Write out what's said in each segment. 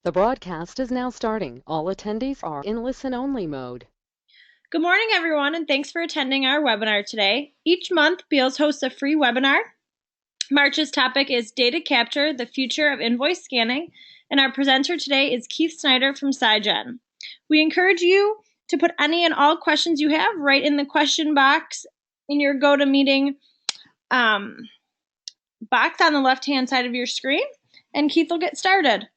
The broadcast is now starting. All attendees are in listen-only mode. Good morning, everyone, and thanks for attending our webinar today. Each month, Beals hosts a free webinar. March's topic is Data Capture, the Future of Invoice Scanning, and our presenter today is Keith Snyder from SciGen. We encourage you to put any and all questions you have right in the question box in your GoToMeeting box on the left-hand side of your screen, and Keith will get started.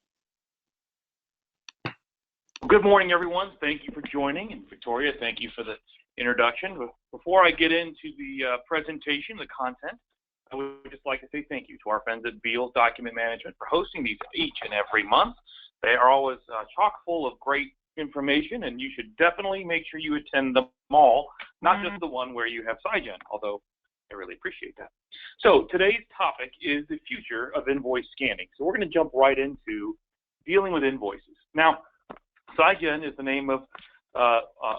Good morning, everyone. Thank you for joining. And Victoria, thank you for the introduction. Before I get into the presentation, the content, I would just like to say thank you to our friends at Beals Document Management for hosting these each and every month. They are always chock full of great information, and you should definitely make sure you attend them all, not just the one where you have SciGen, although I really appreciate that. So today's topic is the future of invoice scanning. So we're going to jump right into dealing with invoices. Now, SciGen is the name of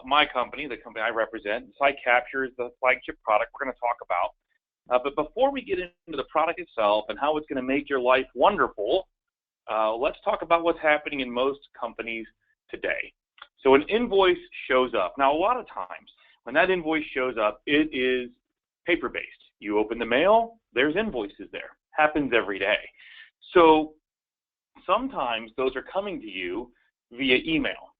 my company, the company I represent. SciCapture is the flagship product we're going to talk about. But before we get into the product itself and how it's going to make your life wonderful, let's talk about what's happening in most companies today. So an invoice shows up. Now, a lot of times when that invoice shows up, it is paper-based. You open the mail, there's invoices there. Happens every day. So sometimes those are coming to you via email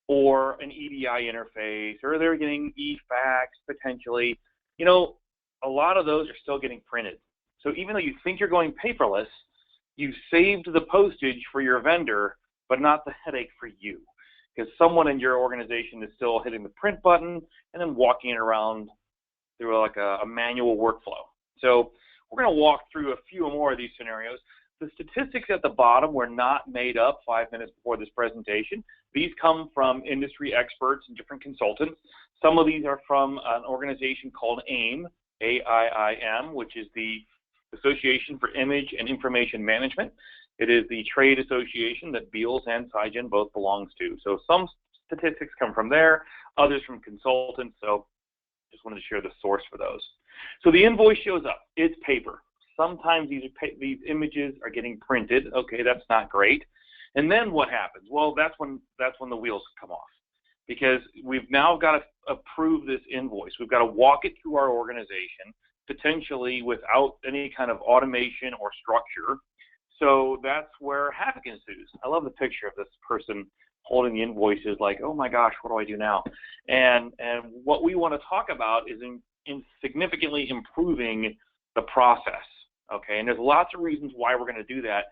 or an EDI interface, or they're getting e-fax potentially. You know, a lot of those are still getting printed. So even though you think you're going paperless, you've saved the postage for your vendor, but not the headache for you, because someone in your organization is still hitting the print button and then walking it around through like a manual workflow. So we're going to walk through a few more of these scenarios. The statistics at the bottom were not made up 5 minutes before this presentation. These come from industry experts and different consultants. Some of these are from an organization called AIM, A-I-I-M, which is the Association for Image and Information Management. It is the trade association that Beals and SciGen both belongs to. So some statistics come from there, others from consultants. So just wanted to share the source for those. So the invoice shows up. It's paper. Sometimes these images are getting printed. Okay, that's not great. And then what happens? Well, that's when the wheels come off, because we've now got to approve this invoice. We've got to walk it through our organization, potentially without any kind of automation or structure. So that's where havoc ensues. I love the picture of this person holding the invoices like, oh my gosh, what do I do now? And what we want to talk about is in significantly improving the process. Okay, and there's lots of reasons why we're going to do that.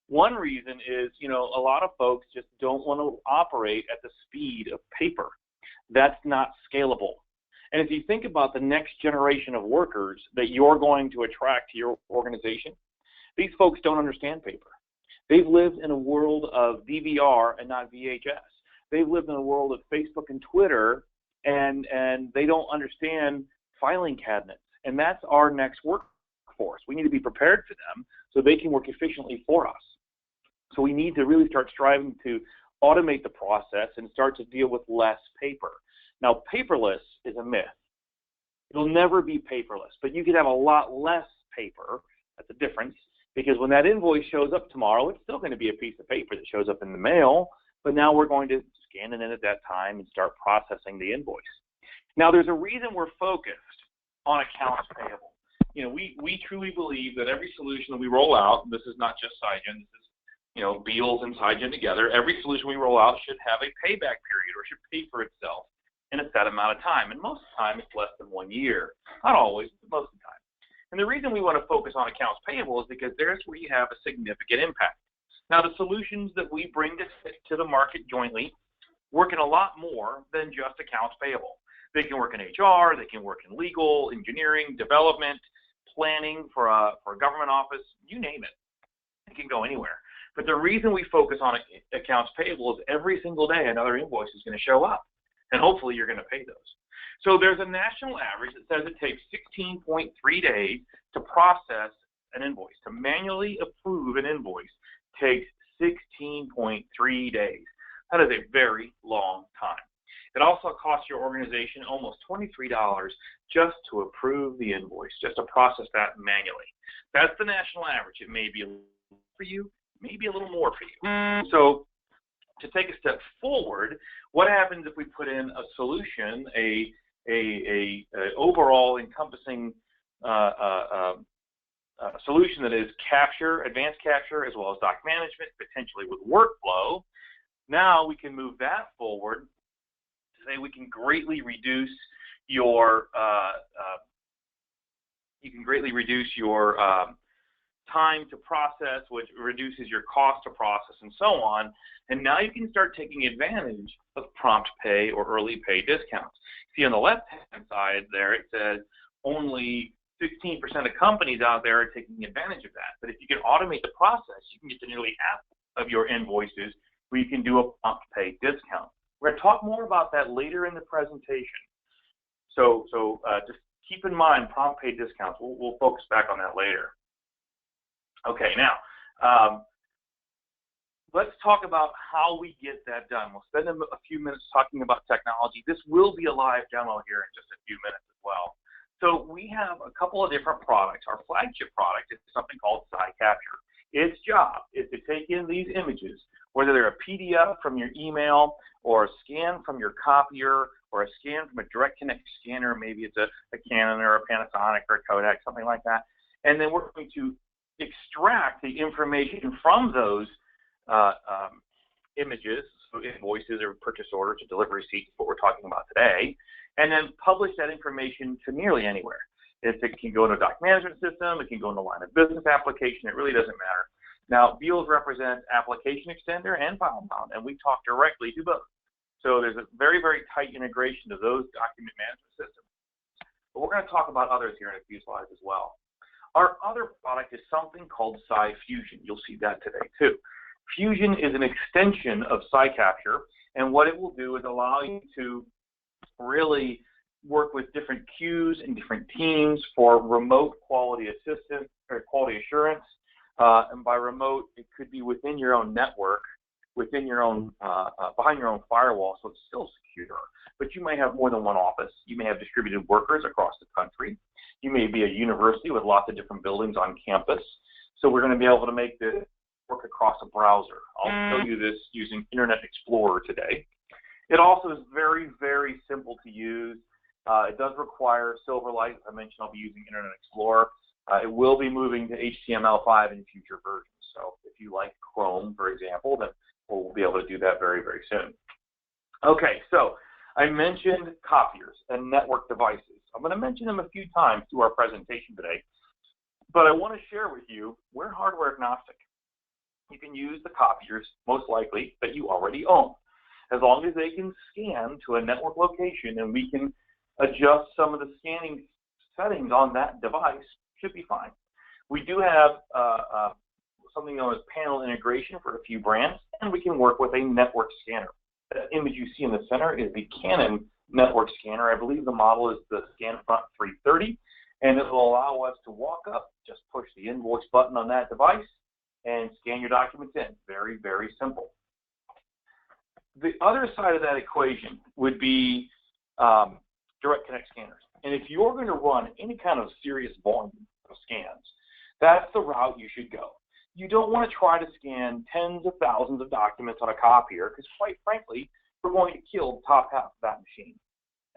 One reason is, you know, a lot of folks just don't want to operate at the speed of paper. That's not scalable. And if you think about the next generation of workers that you're going to attract to your organization, these folks don't understand paper. They've lived in a world of DVR and not VHS. They've lived in a world of Facebook and Twitter, and they don't understand filing cabinets. And that's our next workforce. We need to be prepared for them so they can work efficiently for us. So we need to really start striving to automate the process and start to deal with less paper. Now, paperless is a myth. It'll never be paperless, but you could have a lot less paper. That's a difference, because when that invoice shows up tomorrow, it's still going to be a piece of paper that shows up in the mail, but now we're going to scan it in at that time and start processing the invoice. Now, there's a reason we're focused on accounts payable. You know, we truly believe that every solution that we roll out, and this is not just SciGen, this is, you know, Beals and SciGen together, every solution we roll out should have a payback period or should pay for itself in a set amount of time. And most of the time, it's less than 1 year. Not always, but most of the time. And the reason we want to focus on accounts payable is because there's where you have a significant impact. Now, the solutions that we bring to the market jointly work in a lot more than just accounts payable. They can work in HR, they can work in legal, engineering, development, planning for a government office, you name it. It can go anywhere. But the reason we focus on accounts payable is every single day another invoice is going to show up, and hopefully you're going to pay those. So there's a national average that says it takes 16.3 days to process an invoice. To manually approve an invoice takes 16.3 days. That is a very long time. It also costs your organization almost $23 just to approve the invoice, just to process that manually. That's the national average. It may be a little for you, maybe a little more for you. So to take a step forward, what happens if we put in a solution, a overall encompassing solution that is capture, advanced capture, as well as doc management, potentially with workflow? Now we can move that forward to say we can greatly reduce your time to process, which reduces your cost to process, and so on. And now you can start taking advantage of prompt pay or early pay discounts. See, on the left-hand side there, it says only 16% of companies out there are taking advantage of that. But if you can automate the process, you can get to nearly half of your invoices where you can do a prompt pay discount. We're going to talk more about that later in the presentation. So just keep in mind prompt pay discounts. We'll focus back on that later. Okay, now let's talk about how we get that done. We'll spend a few minutes talking about technology. This will be a live demo here in just a few minutes as well. So we have a couple of different products. Our flagship product is something called SciCapture. Its job is to take in these images, whether they're a PDF from your email or a scan from your copier or a scan from a direct connect scanner, maybe it's a Canon or a Panasonic or a Kodak, something like that. And then we're going to extract the information from those images, so invoices or purchase orders or delivery receipts, what we're talking about today, and then publish that information to nearly anywhere. It can go in a doc management system, it can go in a line of business application, it really doesn't matter. Now, Beals represents application extender and FileMount, and we talk directly to both. So there's a very, very tight integration to those document management systems. But we're going to talk about others here in a few slides as well. Our other product is something called SciFusion. You'll see that today too. Fusion is an extension of SciCapture, and what it will do is allow you to really work with different queues and different teams for remote quality assistance or quality assurance. And by remote, it could be within your own network, within your own, behind your own firewall, so it's still secure. But you may have more than one office. You may have distributed workers across the country. You may be a university with lots of different buildings on campus. So we're going to be able to make this work across a browser. I'll show you this using Internet Explorer today. It also is very, very simple to use. It does require Silverlight. As I mentioned, I'll be using Internet Explorer. It will be moving to HTML5 in future versions. So if you like Chrome, for example, then we'll be able to do that very, very soon. Okay, so I mentioned copiers and network devices. I'm going to mention them a few times through our presentation today, but I want to share with you we're hardware agnostic. You can use the copiers, most likely, that you already own, as long as they can scan to a network location and we can adjust some of the scanning settings on that device, should be fine. We do have something known as panel integration for a few brands, and we can work with a network scanner. The image you see in the center is the Canon network scanner. I believe the model is the ScanFront 330, and it will allow us to walk up, just push the invoice button on that device, and scan your documents in. Very, very simple. The other side of that equation would be direct connect scanners. And if you're going to run any kind of serious volume of scans, that's the route you should go. You don't want to try to scan tens of thousands of documents on a copier because, quite frankly, we're going to kill the top half of that machine.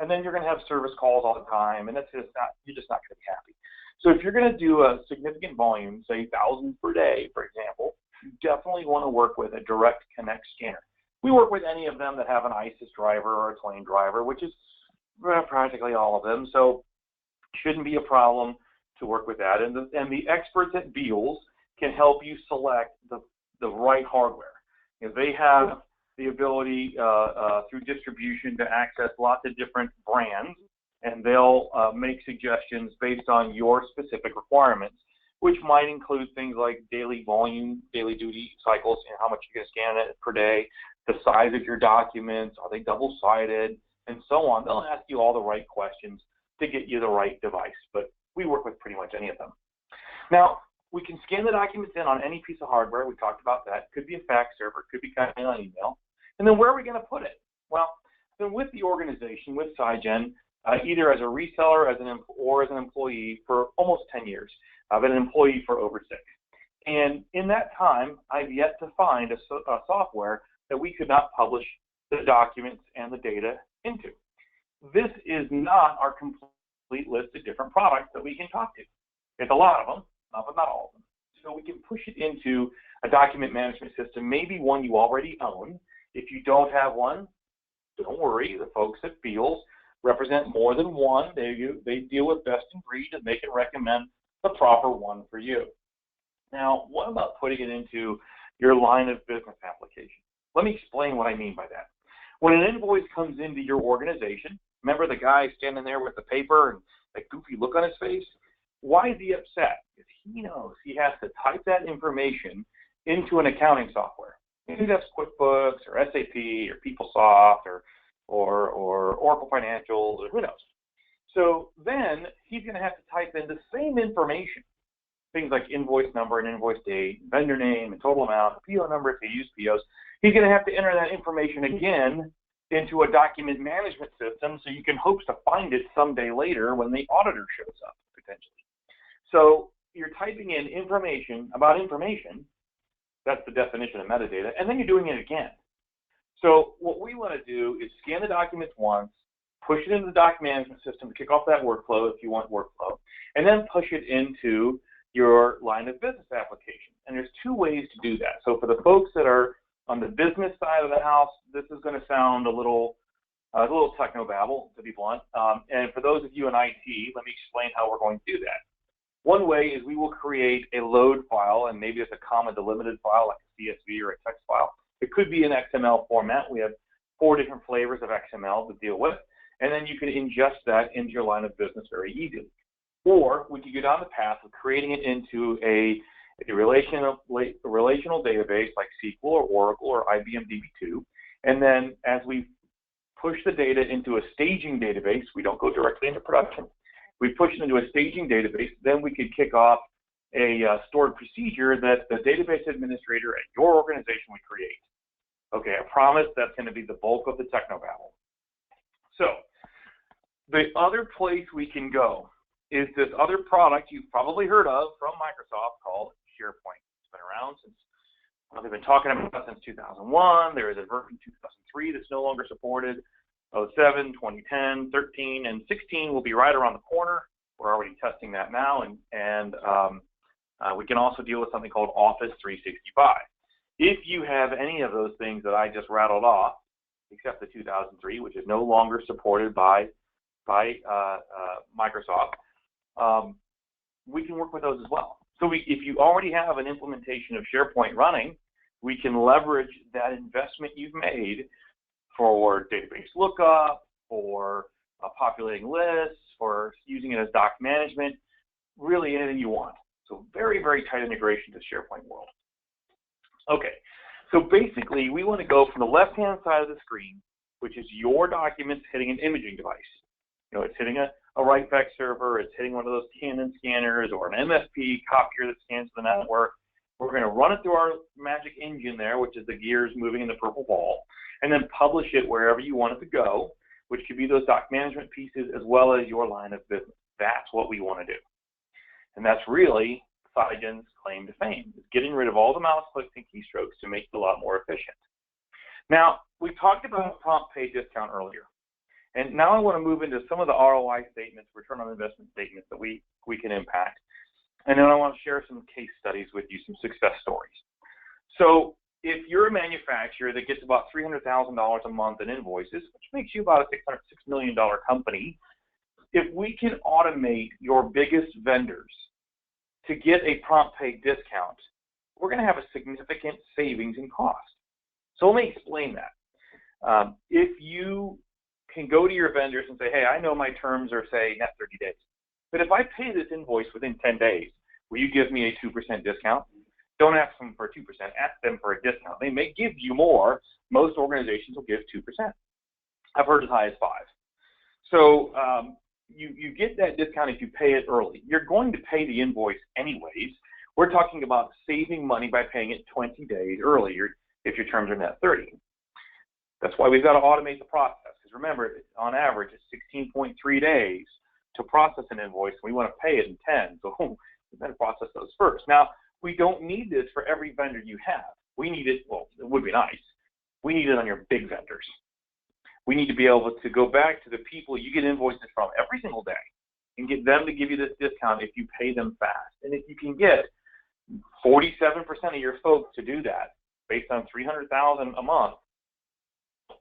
And then you're going to have service calls all the time, and that's just not, you're just not going to be happy. So if you're going to do a significant volume, say thousands per day, for example, you definitely want to work with a direct connect scanner. We work with any of them that have an ISIS driver or a Twain driver, which is practically all of them, so shouldn't be a problem to work with that. And the experts at Beals can help you select the right hardware. You know, they have the ability through distribution to access lots of different brands, and they'll make suggestions based on your specific requirements, which might include things like daily volume, daily duty cycles, and how much you're going to scan it per day, the size of your documents, are they double-sided, and so on. They'll ask you all the right questions to get you the right device, but we work with pretty much any of them. Now, we can scan the documents in on any piece of hardware. We talked about that. Could be a fax server, could be kind of on email. And then where are we going to put it? Well, then with the organization, with SciGen, either as a reseller or as an employee for almost 10 years. I've been an employee for over 6. And in that time, I've yet to find a software that we could not publish the documents and the data into. This is not our complete list of different products that we can talk to. It's a lot of them, but not all of them. So we can push it into a document management system, maybe one you already own. If you don't have one, don't worry. The folks at Beals represent more than one. They deal with best in breed, and they can recommend the proper one for you. Now, what about putting it into your line of business application? Let me explain what I mean by that. When an invoice comes into your organization, remember the guy standing there with the paper and that goofy look on his face? Why is he upset? Because he knows he has to type that information into an accounting software. Maybe that's QuickBooks or SAP or PeopleSoft or Oracle Financials or who knows. So then he's going to have to type in the same information, things like invoice number and invoice date, vendor name and total amount, PO number if you use POs. He's going to have to enter that information again into a document management system so you can hope to find it someday later when the auditor shows up, potentially. So you're typing in information about information. That's the definition of metadata. And then you're doing it again. So what we want to do is scan the documents once, push it into the doc management system to kick off that workflow if you want workflow, and then push it into your line of business application. And there's two ways to do that. So for the folks that are on the business side of the house, this is going to sound a little technobabble, to be blunt. And for those of you in IT, let me explain how we're going to do that. One way is we will create a load file, and maybe it's a comma delimited file like a CSV or a text file. It could be an XML format. We have 4 different flavors of XML to deal with, and then you can ingest that into your line of business very easily. Or we could go down the path of creating it into a relational database like SQL or Oracle or IBM DB2, and then as we push the data into a staging database, we don't go directly into production. We push it into a staging database, then we could kick off a stored procedure that the database administrator at your organization would create. Okay, I promise that's going to be the bulk of the technobabble. So the other place we can go is this other product you've probably heard of from Microsoft called SharePoint. It's been around since, they've been talking about it since 2001. There is a version 2003 that's no longer supported. 07, 2010, 13, and 16 will be right around the corner. We're already testing that now, and we can also deal with something called Office 365. If you have any of those things that I just rattled off, except the 2003, which is no longer supported by Microsoft, we can work with those as well. So if you already have an implementation of SharePoint running, we can leverage that investment you've made for database lookup, for populating lists, for using it as doc management, really anything you want. So very, very tight integration to the SharePoint world. Okay, so basically we want to go from the left-hand side of the screen, which is your documents hitting an imaging device. You know, it's hitting a write-back server, it's hitting one of those Canon scanners or an MSP copier that scans the network. We're going to run it through our magic engine there, which is the gears moving in the purple ball, and then publish it wherever you want it to go, which could be those doc management pieces as well as your line of business. That's what we want to do. And that's really Saigen's claim to fame, is getting rid of all the mouse clicks and keystrokes to make it a lot more efficient. Now, we talked about prompt pay discount earlier. And now I want to move into some of the ROI statements, return on investment statements that we can impact. And then I want to share some case studies with you, some success stories. So if you're a manufacturer that gets about $300,000 a month in invoices, which makes you about a $6 million company, if we can automate your biggest vendors to get a prompt pay discount, we're going to have a significant savings in cost. So let me explain that. If you can go to your vendors and say, hey, I know my terms are, say, net 30 days. But if I pay this invoice within 10 days, will you give me a 2% discount? Don't ask them for 2%, ask them for a discount. They may give you more. Most organizations will give 2%. I've heard as high as 5%. So you get that discount if you pay it early. You're going to pay the invoice anyways. We're talking about saving money by paying it 20 days earlier if your terms are net 30. That's why we've got to automate the process. Because remember, on average, it's 16.3 days to process an invoice. We want to pay it in 10, so we've got to process those first. Now, we don't need this for every vendor you have. We need it, well, it would be nice, We need it on your big vendors. We need to be able to go back to the people you get invoices from every single day and get them to give you this discount if you pay them fast. And if you can get 47% of your folks to do that based on $300,000 a month,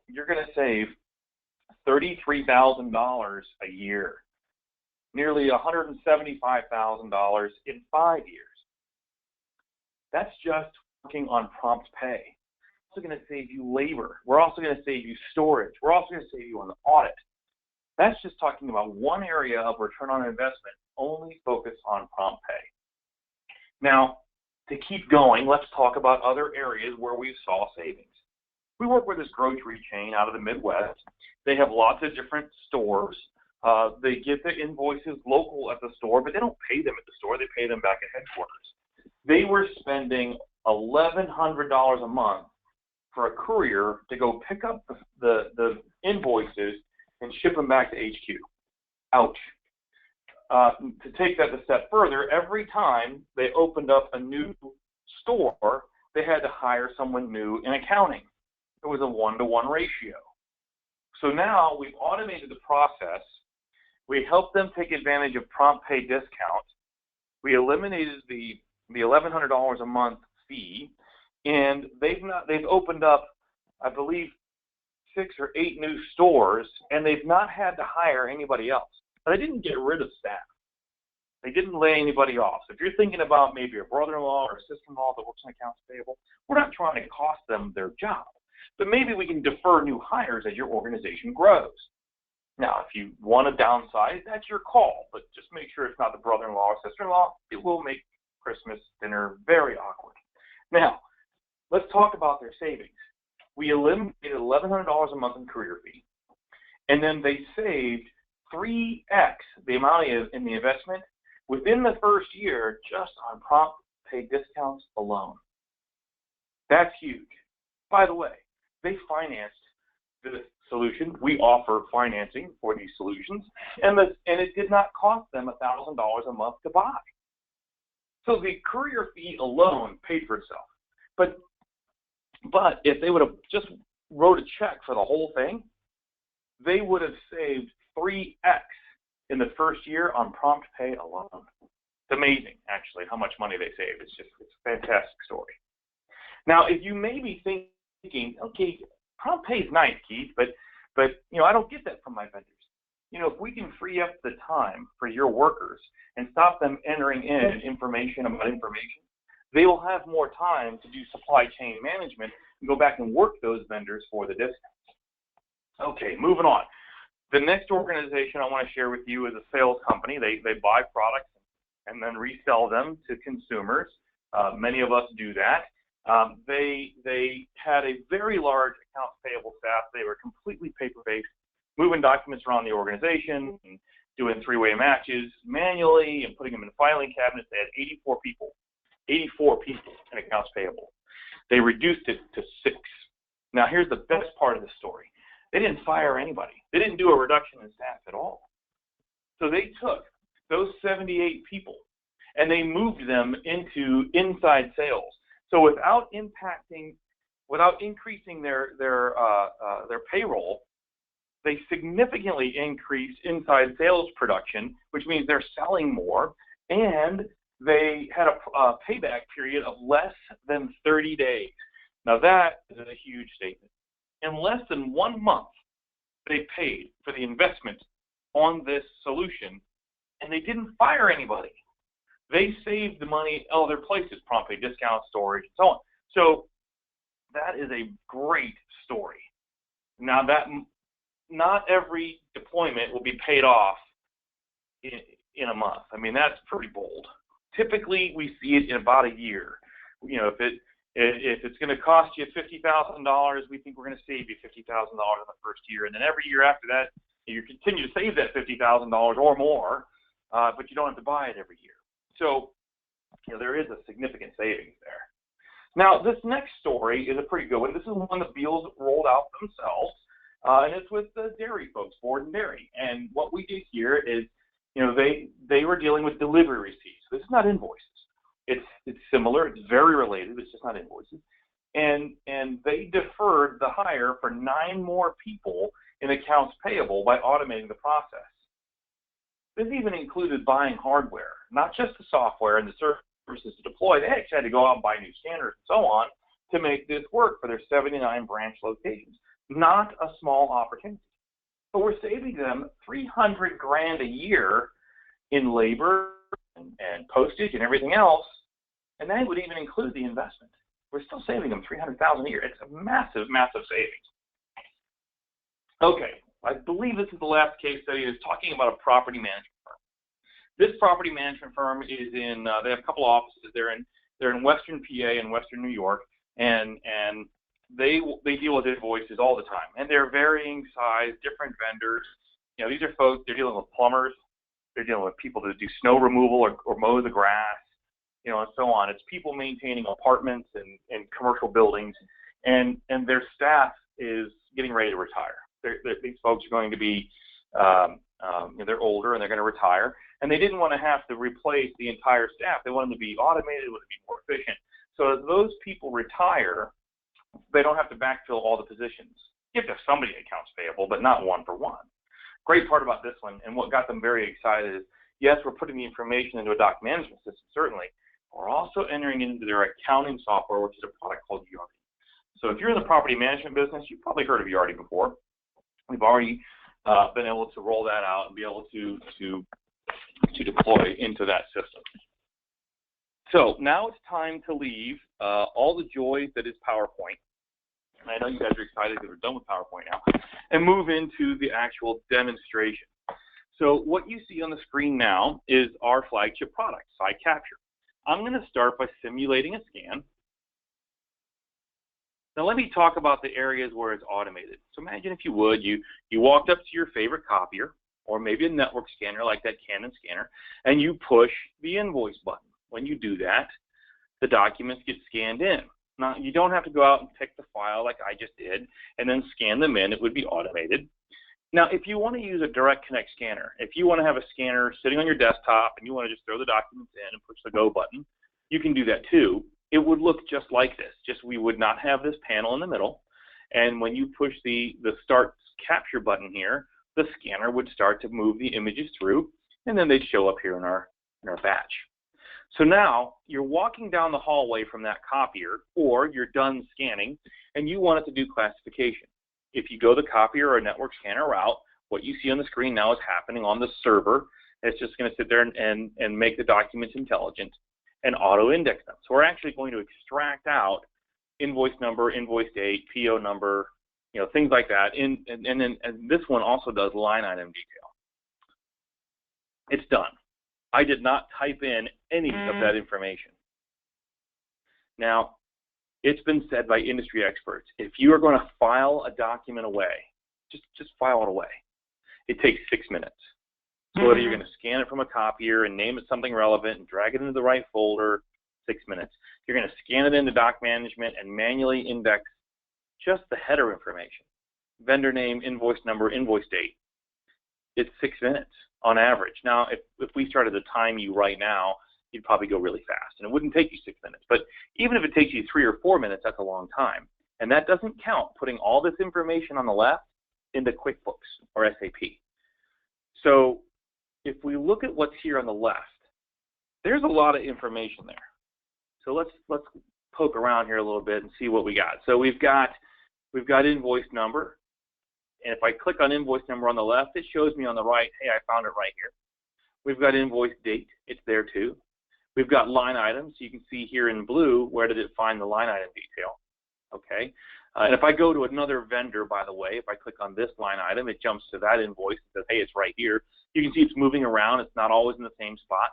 you're going to save $33,000 a year, nearly $175,000 in 5 years. That's just working on prompt pay. We're also going to save you labor. We're also going to save you storage. We're also going to save you on the audit. That's just talking about one area of return on investment, only focus on prompt pay. Now, to keep going, let's talk about other areas where we saw savings. We work with this grocery chain out of the Midwest. They have lots of different stores. They get the invoices local at the store, but they don't pay them at the store. They pay them back at headquarters. They were spending $1,100 a month for a courier to go pick up the invoices and ship them back to HQ. Ouch. To take that a step further, every time they opened up a new store, they had to hire someone new in accounting. It was a 1-to-1 ratio. So now we've automated the process. We helped them take advantage of prompt pay discounts. We eliminated the $1,100 a month fee, and they've opened up, I believe, 6 or 8 new stores, and they've not had to hire anybody else. But they didn't get rid of staff. They didn't lay anybody off. So if you're thinking about maybe a brother-in-law or a sister-in-law that works in accounts payable, we're not trying to cost them their job. But maybe we can defer new hires as your organization grows. Now, if you want to downsize, that's your call, but just make sure it's not the brother-in-law or sister-in-law. It will make Christmas dinner very awkward. Now, let's talk about their savings. We eliminated $1,100 a month in courier fee, and then they saved 3x the amount in the investment within the first year just on prompt pay discounts alone. That's huge. By the way, they financed the solution. We offer financing for these solutions, and it did not cost them $1,000 a month to buy. So the courier fee alone paid for itself. But if they would have just wrote a check for the whole thing, they would have saved 3x in the first year on prompt pay alone. It's amazing, actually, how much money they saved. It's a fantastic story. Now, if you may be thinking, okay, prompt pay is nice, Keith, but I don't get that from my vendors. If we can free up the time for your workers and stop them entering in information about information, they will have more time to do supply chain management and go back and work those vendors for the discounts. Okay, moving on. The next organization I want to share with you is a sales company. They buy products and then resell them to consumers. Many of us do that. They had a very large accounts payable staff. They were completely paper-based, moving documents around the organization and doing three-way matches manually and putting them in filing cabinets. They had 84 people in accounts payable. They reduced it to 6. Now, here's the best part of the story. They didn't fire anybody. They didn't do a reduction in staff at all. So they took those 78 people and they moved them into inside sales. So without increasing their payroll, they significantly increased inside sales production, which means they're selling more, and they had a payback period of less than 30 days. Now that is a huge statement. In less than 1 month, they paid for the investment on this solution, and they didn't fire anybody. They saved the money in other places, prompt pay discount, storage, and so on. So that is a great story. Now, that not every deployment will be paid off in a month. I mean, that's pretty bold. Typically, we see it in about a year. If it's going to cost you $50,000, we think we're going to save you $50,000 in the first year, and then every year after that, you continue to save that $50,000 or more, but you don't have to buy it every year. So, there is a significant savings there. Now, this next story is a pretty good one. This is one that Beals rolled out themselves, and it's with the dairy folks, Ford Dairy. And what we did here is, they were dealing with delivery receipts. This is not invoices. It's similar. It's very related. It's just not invoices. and they deferred the hire for 9 more people in accounts payable by automating the process. This even included buying hardware, not just the software and the services to deploy. They actually had to go out and buy new scanners and so on to make this work for their 79 branch locations. Not a small opportunity. But we're saving them $300,000 a year in labor and postage and everything else, and that would even include the investment. We're still saving them $300,000 a year. It's a massive, massive savings. Okay, I believe this is the last case study. Is talking about a property management firm. This property management firm is in. They have a couple of offices. They're in Western PA and Western New York, and they deal with invoices all the time, and they're varying size, different vendors. You know, these are folks. They're dealing with plumbers. They're dealing with people that do snow removal or mow the grass, you know, and so on. It's people maintaining apartments and commercial buildings, and their staff is getting ready to retire. These folks are going to be, they're older and they're going to retire, and they didn't want to have to replace the entire staff. They wanted them to be automated, they wanted to be more efficient. So as those people retire, they don't have to backfill all the positions. You have to have somebody in accounts payable, but not one for one. Great part about this one, and what got them very excited is, yes, we're putting the information into a doc management system, certainly. We're also entering into their accounting software, which is a product called Yardi. So if you're in the property management business, you've probably heard of Yardi before. We've already been able to roll that out and be able to deploy into that system. So now it's time to leave all the joy that is PowerPoint. And I know you guys are excited that we're done with PowerPoint now, and move into the actual demonstration. So what you see on the screen now is our flagship product, Site Capture. I'm going to start by simulating a scan. Now let me talk about the areas where it's automated. So imagine, if you would, you walked up to your favorite copier, or maybe a network scanner like that Canon scanner, and you push the invoice button. When you do that, the documents get scanned in. Now, you don't have to go out and pick the file like I just did and then scan them in. It would be automated. Now, if you want to use a direct connect scanner, if you want to have a scanner sitting on your desktop and you want to just throw the documents in and push the go button, you can do that too. It would look just like this, just we would not have this panel in the middle. And when you push the start capture button here, the scanner would start to move the images through, and then they'd show up here in our batch. So now you're walking down the hallway from that copier, or you're done scanning, and you want it to do classification. If you go the copier or network scanner route, what you see on the screen now is happening on the server. It's just going to sit there and make the documents intelligent and auto-index them. So we're actually going to extract out invoice number, invoice date, PO number, you know, things like that. And this one also does line item detail. It's done. I did not type in any of that information. Now, it's been said by industry experts, if you are going to file a document away, just file it away. It takes 6 minutes. So whether you're going to scan it from a copier and name it something relevant and drag it into the right folder, 6 minutes. You're going to scan it into doc management and manually index just the header information, vendor name, invoice number, invoice date. It's 6 minutes on average. Now, if we started to time you right now, you'd probably go really fast, and it wouldn't take you 6 minutes. But even if it takes you 3 or 4 minutes, that's a long time. And that doesn't count putting all this information on the left into QuickBooks or SAP. So if we look at what's here on the left, there's a lot of information there. So let's poke around here a little bit and see what we got. So we've got invoice number. And if I click on invoice number on the left, it shows me on the right, hey, I found it right here. We've got invoice date. It's there too. We've got line items. So you can see here in blue, where did it find the line item detail? Okay. And if I go to another vendor, by the way, if I click on this line item, it jumps to that invoice and says, hey, it's right here. You can see it's moving around. It's not always in the same spot.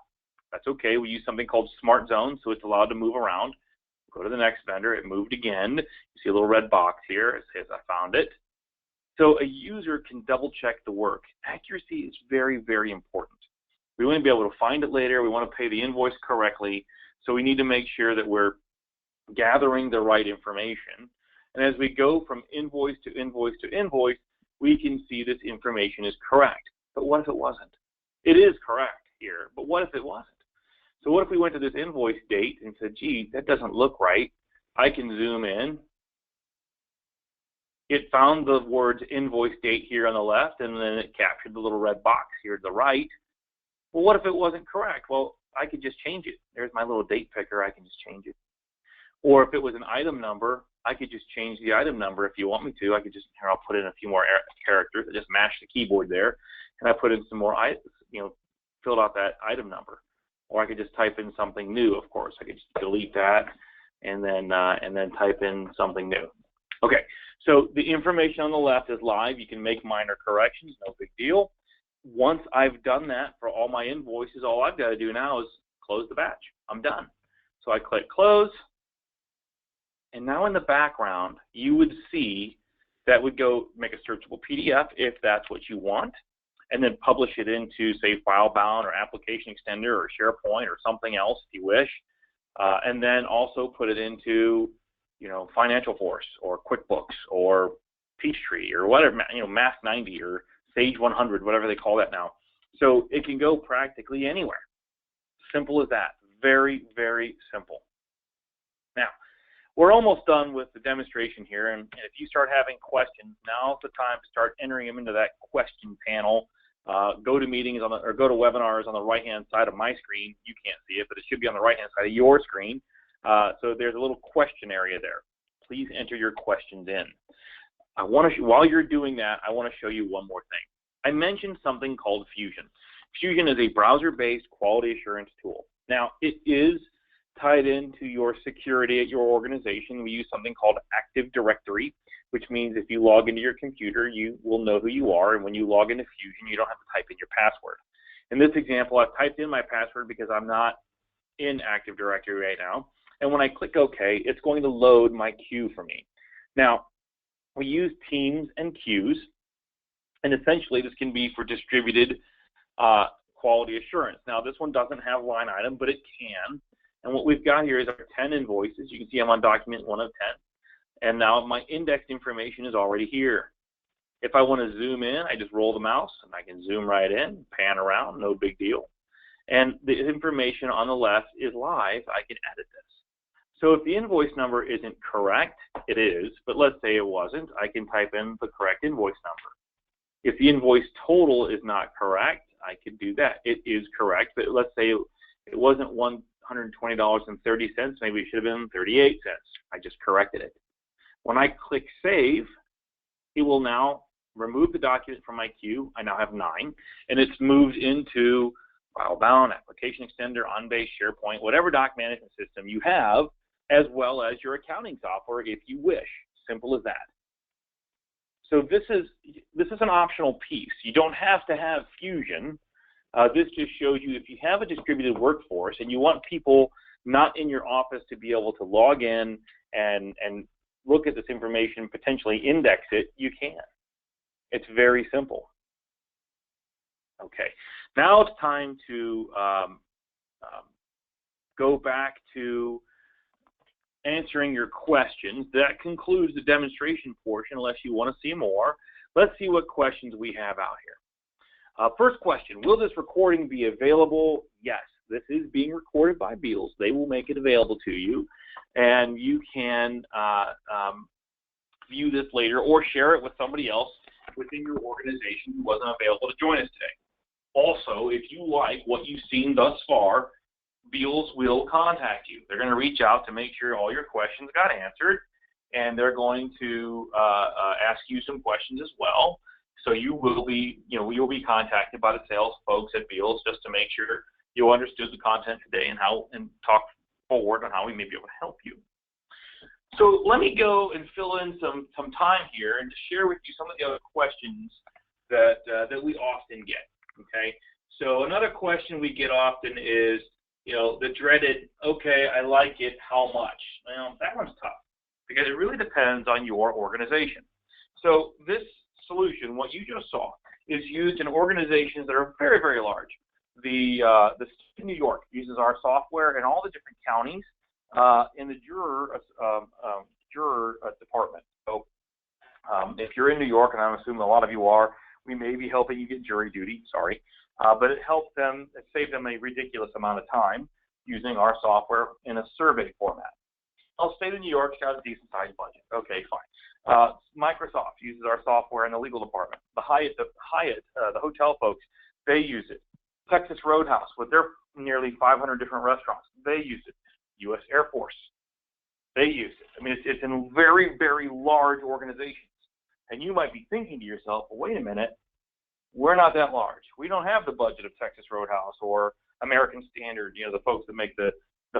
That's okay. We use something called Smart Zone, so it's allowed to move around. Go to the next vendor. It moved again. You see a little red box here. It says, I found it. So a user can double check the work. Accuracy is very, very important. We want to be able to find it later. We want to pay the invoice correctly. So we need to make sure that we're gathering the right information. And as we go from invoice to invoice to invoice, we can see this information is correct. But what if it wasn't? It is correct here, but what if it wasn't? So what if we went to this invoice date and said, gee, that doesn't look right. I can zoom in. It found the words invoice date here on the left, and then it captured the little red box here to the right. Well, what if it wasn't correct? Well, I could just change it. There's my little date picker. I can just change it. Or if it was an item number, I could just change the item number if you want me to. I could just, here, I'll put in a few more characters. I just mash the keyboard there, and I put in some more, filled out that item number. Or I could just type in something new, of course. I could just delete that and then type in something new. Okay, so the information on the left is live. You can make minor corrections, no big deal. Once I've done that for all my invoices, all I've got to do now is close the batch. I'm done. So I click close. And now in the background, you would see that would go make a searchable PDF if that's what you want, and then publish it into, say, FileBound or Application Extender or SharePoint or something else if you wish, and then also put it into, Financial Force or QuickBooks or Peachtree or whatever, Math 90 or Sage 100, whatever they call that now. So it can go practically anywhere. Simple as that. Very, very simple. Now, we're almost done with the demonstration here, and if you start having questions, now's the time to start entering them into that question panel. Go to meetings or go to webinars on the right-hand side of my screen. You can't see it, but it should be on the right-hand side of your screen. So there's a little question area there. Please enter your questions in. While you're doing that, I want to show you one more thing. I mentioned something called Fusion. Fusion is a browser-based quality assurance tool. Now, it is tied into your security at your organization. We use something called Active Directory, which means if you log into your computer, you will know who you are, and when you log into Fusion, you don't have to type in your password. In this example, I've typed in my password because I'm not in Active Directory right now, and when I click OK, it's going to load my queue for me. Now, we use teams and queues, and essentially this can be for distributed quality assurance. Now, this one doesn't have line item, but it can. And what we've got here is our 10 invoices. You can see I'm on document 1 of 10. And now my indexed information is already here. If I want to zoom in, I just roll the mouse and I can zoom right in, pan around, no big deal. And the information on the left is live. I can edit this. So if the invoice number isn't correct, it is, but let's say it wasn't, I can type in the correct invoice number. If the invoice total is not correct, I could do that. It is correct, but let's say it wasn't $120.30, maybe it should have been 38 cents. I just corrected it. When I click Save, it will now remove the document from my queue. I now have 9, and it's moved into FileBound, Application Extender, OnBase, SharePoint, whatever doc management system you have, as well as your accounting software if you wish. Simple as that. So this is an optional piece. You don't have to have Fusion. This just shows you if you have a distributed workforce and you want people not in your office to be able to log in and look at this information, potentially index it, you can. It's very simple. Okay, now it's time to go back to answering your questions. That concludes the demonstration portion, unless you want to see more. Let's see what questions we have out here. First question, will this recording be available? Yes, this is being recorded by Beals. They will make it available to you, and you can view this later or share it with somebody else within your organization who wasn't available to join us today. Also, if you like what you've seen thus far, Beals will contact you. They're going to reach out to make sure all your questions got answered, and they're going to ask you some questions as well. So you will be, you'll be contacted by the sales folks at Beals just to make sure you understood the content today and talk forward on how we may be able to help you. So let me go and fill in some time here and to share with you some of the other questions that we often get. Okay. So another question we get often is, the dreaded, okay, I like it, how much? Well, that one's tough because it really depends on your organization. So this solution, what you just saw, is used in organizations that are very, very large. The state of New York uses our software in all the different counties in the juror department. So if you're in New York, and I'm assuming a lot of you are, we may be helping you get jury duty, sorry. But it helps them, it saves them a ridiculous amount of time using our software in a survey format. Well, state of New York's got a decent-sized budget. Okay, fine. Microsoft uses our software in the legal department. The Hyatt, the hotel folks, they use it. Texas Roadhouse, with their nearly 500 different restaurants, they use it. U.S. Air Force, they use it. I mean, it's in very, very large organizations. And you might be thinking to yourself, well, wait a minute, we're not that large. We don't have the budget of Texas Roadhouse or American Standard, you know, the folks that make the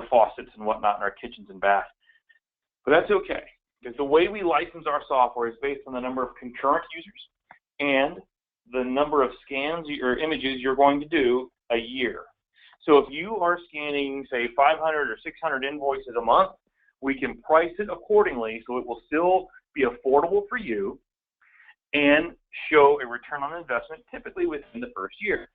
faucets and whatnot in our kitchens and baths. But that's okay, because the way we license our software is based on the number of concurrent users and the number of scans or images you're going to do a year. So if you are scanning, say, 500 or 600 invoices a month, we can price it accordingly so it will still be affordable for you and show a return on investment typically within the first year.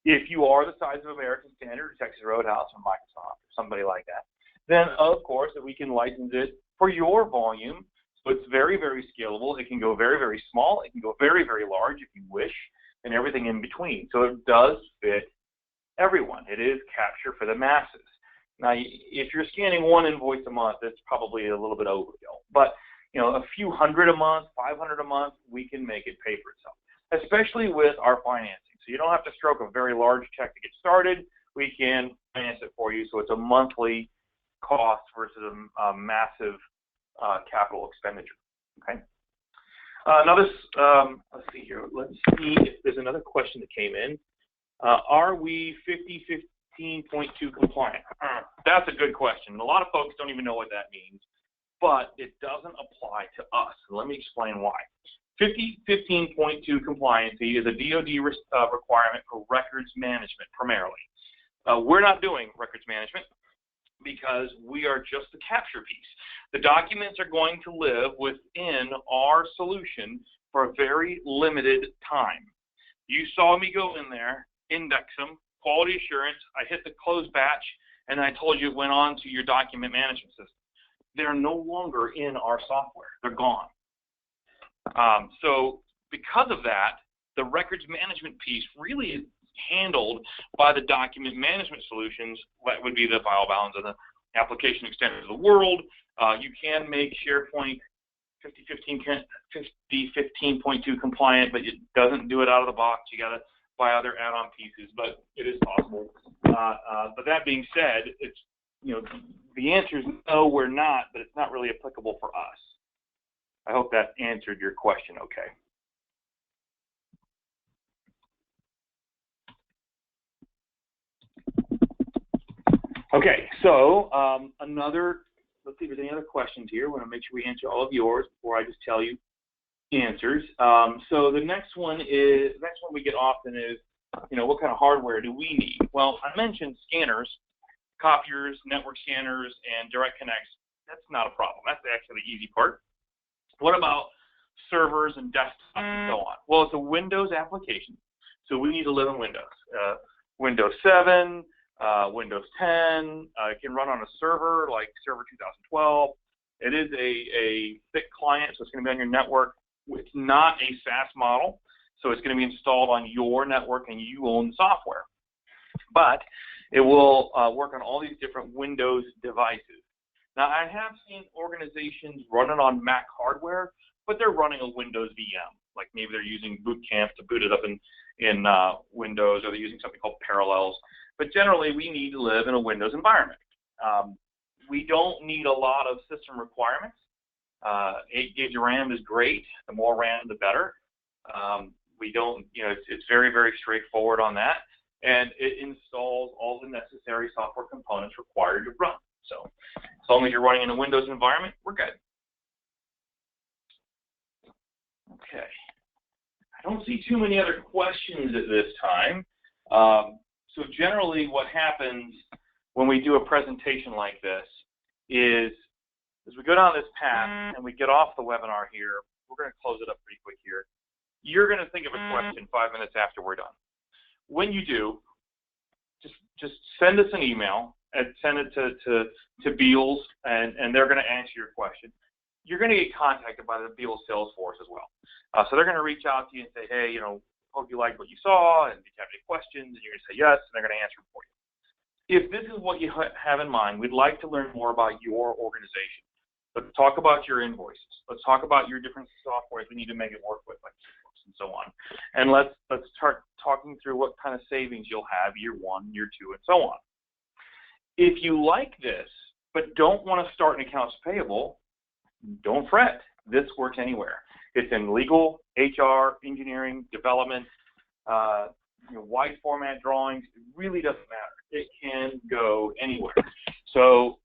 If you are the size of American Standard or Texas Roadhouse or Microsoft or somebody like that, then of course we can license it for your volume. So it's very, very scalable. It can go very, very small. It can go very, very large if you wish, and everything in between. So it does fit everyone. It is capture for the masses. Now, if you're scanning one invoice a month, that's probably a little bit overkill. But you know, a few hundred a month, 500 a month, we can make it pay for itself, especially with our financing. So you don't have to stroke a very large check to get started. We can finance it for you, so it's a monthly cost versus a massive capital expenditure. Okay. Now this, let's see here. Let's see if there's another question that came in. Are we 5015.2 compliant? That's a good question. A lot of folks don't even know what that means, but it doesn't apply to us. And let me explain why. 5015.2 compliancy is a DoD requirement for records management primarily. We're not doing records management because we are just the capture piece. The documents are going to live within our solution for a very limited time. You saw me go in there, index them, quality assurance, I hit the close batch, and I told you it went on to your document management system. They're no longer in our software. They're gone. So because of that, the records management piece really is handled by the document management solutions. That would be the file balance and the application extenders of the world. You can make SharePoint 5015.2 compliant, but it doesn't do it out of the box. You got to buy other add-on pieces, but it is possible. But that being said, it's, you know, the answer is no, we're not, but it's not really applicable for us. I hope that answered your question okay. Okay, so let's see if there's any other questions here. I want to make sure we answer all of yours before I just tell you answers. So the next one we get often is, you know, what kind of hardware do we need? Well, I mentioned scanners, copiers, network scanners, and direct connects. That's not a problem. That's actually the easy part. What about servers and desktops and so on? Well, it's a Windows application, so we need to live in Windows. Windows 7, Windows 10. It can run on a server like Server 2012. It is a thick client, so it's going to be on your network. It's not a SaaS model, so it's going to be installed on your network and you own the software. But it will work on all these different Windows devices. Now, I have seen organizations run it on Mac hardware, but they're running a Windows VM. Like maybe they're using Boot Camp to boot it up in Windows, or they're using something called Parallels. But generally, we need to live in a Windows environment. We don't need a lot of system requirements. 8 gigs of RAM is great. The more RAM, the better. We don't, you know, it's very, very straightforward on that. And it installs all the necessary software components required to run. So as long as you're running in a Windows environment, we're good. Okay. I don't see too many other questions at this time. So generally what happens when we do a presentation like this is, as we go down this path and we get off the webinar here, we're going to close it up pretty quick here. You're going to think of a question 5 minutes after we're done. When you do, just send us an email and send it to Beals, and they're going to answer your question. You're going to get contacted by the Beals sales force as well. So they're going to reach out to you and say, hey, you know, hope you liked what you saw, and if you have any questions, and you're going to say yes, and they're going to answer them for you. if this is what you have in mind, we'd like to learn more about your organization. Let's talk about your invoices. Let's talk about your different softwares we need to make it work with, like Invoice and so on. And let's start talking through what kind of savings you'll have year 1, year 2, and so on. If you like this, but don't want to start an accounts payable, don't fret. This works anywhere. It's in legal, HR, engineering, development, wide format drawings. It really doesn't matter. It can go anywhere. So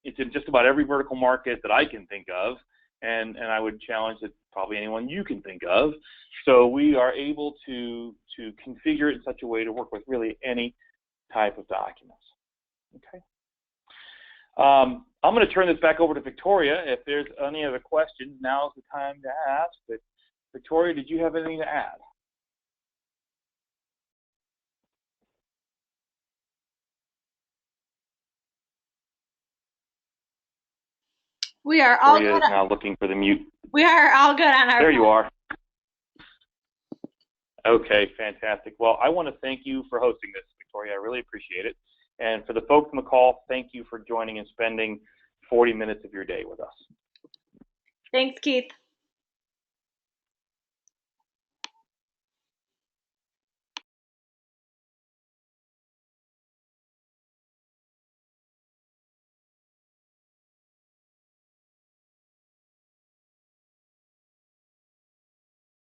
it's in just about every vertical market that I can think of, and I would challenge that probably anyone you can think of. So we are able to configure it in such a way to work with really any type of documents. Okay. I'm going to turn this back over to Victoria. If there's any other questions, now's the time to ask. But Victoria, did you have anything to add? We are all Victoria good. Is now looking for the mute. We are all good on our. There you are. Okay, fantastic. Well, I want to thank you for hosting this, Victoria. I really appreciate it. And for the folks on the call, thank you for joining and spending 40 minutes of your day with us. Thanks, Keith.